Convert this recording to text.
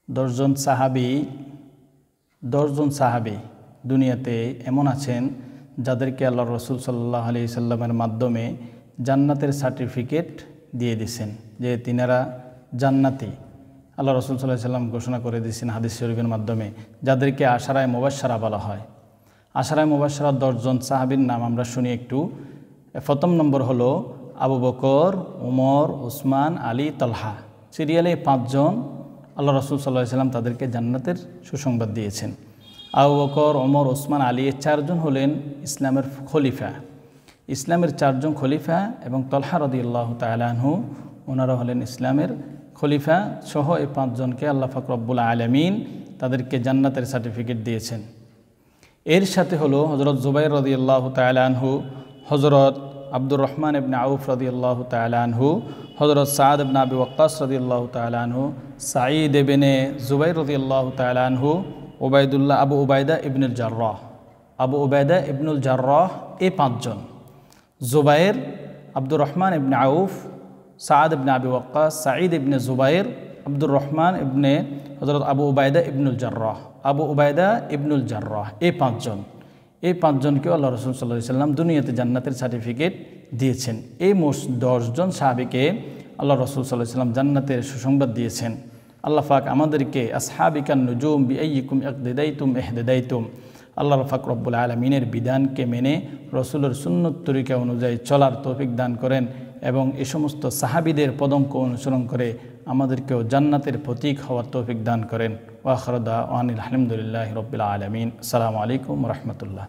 দশজন সাহাবী দুনিয়াতে এমন আছেন যাদেরকে আল্লাহ রসুল সাল্লাল্লাহু আলাইহি সাল্লামের মাধ্যমে জান্নাতের সার্টিফিকেট দিয়ে দিয়েছেন যে তিনারা জান্নাতি। আল্লাহ রসুল সাল্লাল্লাহু আলাইহি সাল্লাম ঘোষণা করে দিয়েছেন হাদিস শরীফের মাধ্যমে, যাদেরকে আশারায়ে মুবাশশারা বলা হয়। আশারায়ে মুবাশশারা 10জন সাহাবীর নাম আমরা শুনি একটু। প্রথম নম্বর হলো আবু বকর, উমর, উসমান, আলী, তালহা। সিরিয়ালে 5 জন আল্লাহ রসুল সাল্লাল্লাহু আলাইহি সাল্লাম তাদেরকে জান্নাতের সুসংবাদ দিয়েছেন। আবু বকর, ওমর, ওসমান, আলী এই 4 জন হলেন ইসলামের খলিফা। ইসলামের 4 জন খলিফা এবং তালহা রাদিয়াল্লাহু তাআলা আনহু ওনারা হলেন ইসলামের খলিফা সহ এই 5 জনকে আল্লাহ পাক রব্বুল আলামিন তাদেরকে জান্নাতের সার্টিফিকেট দিয়েছেন। এর সাথে হলো হযরত জুবাইর রাদিয়াল্লাহু তাআলা আনহু, হযরত আব্দুর রহমান ইবনে আউফ রাদিয়াল্লাহু তাআলা আনহু, হযরত সাদ ইবনে আবি ওয়াক্কাস রাদিয়াল্লাহু তাআলা আনহু, সাঈদ ইবনে জুবাইর রাদিয়াল্লাহু তাআলা আনহু, আবু উবাইদা ইবনুল জাররাহ এই 5 জন। জুবাইর, আব্দুর রহমান ইবনে আউফ, সাদ ইবনে আবি ওয়াক্কাস, সাঈদ ইবনে জুবাইর, আব্দুর রহমান ইবনে হযরত আবু উবাইদা ইবনুল জাররাহ এই 5 জন। এই 5 জনকেও আল্লাহ রাসূল সাল্লাল্লাহু আলাইহি সাল্লাম দুনিয়াতে জান্নাতের সার্টিফিকেট দিয়েছেন। এই মোট 10 জন সাহাবীকে আল্লাহ রাসূল সাল্লাল্লাহু আলাইহি সাল্লাম জান্নাতের সুসংবাদ দিয়েছেন। আল্লাহ পাক আমাদেরকে আসহাবিকান নুজুম বিআইয়িকুম ইকতাদাইতুম ইহতাদাইতুম, আল্লাহ পাক রব্বুল আলামিনের বিধানকে মেনে রসুলের সুন্নত তরিকা অনুযায়ী চলার তৌফিক দান করেন এবং এই সমস্ত সাহাবীদের পদঙ্ক অনুসরণ করে আমাদেরকেও জান্নাতের প্রতীক হওয়ার তৌফিক দান করেন। ওয়া আখিরু দাওয়ানা আলহামদুলিল্লাহি রাব্বিল আলামিন। আসসালামু আলাইকুম ওয়া রাহমাতুল্লাহ।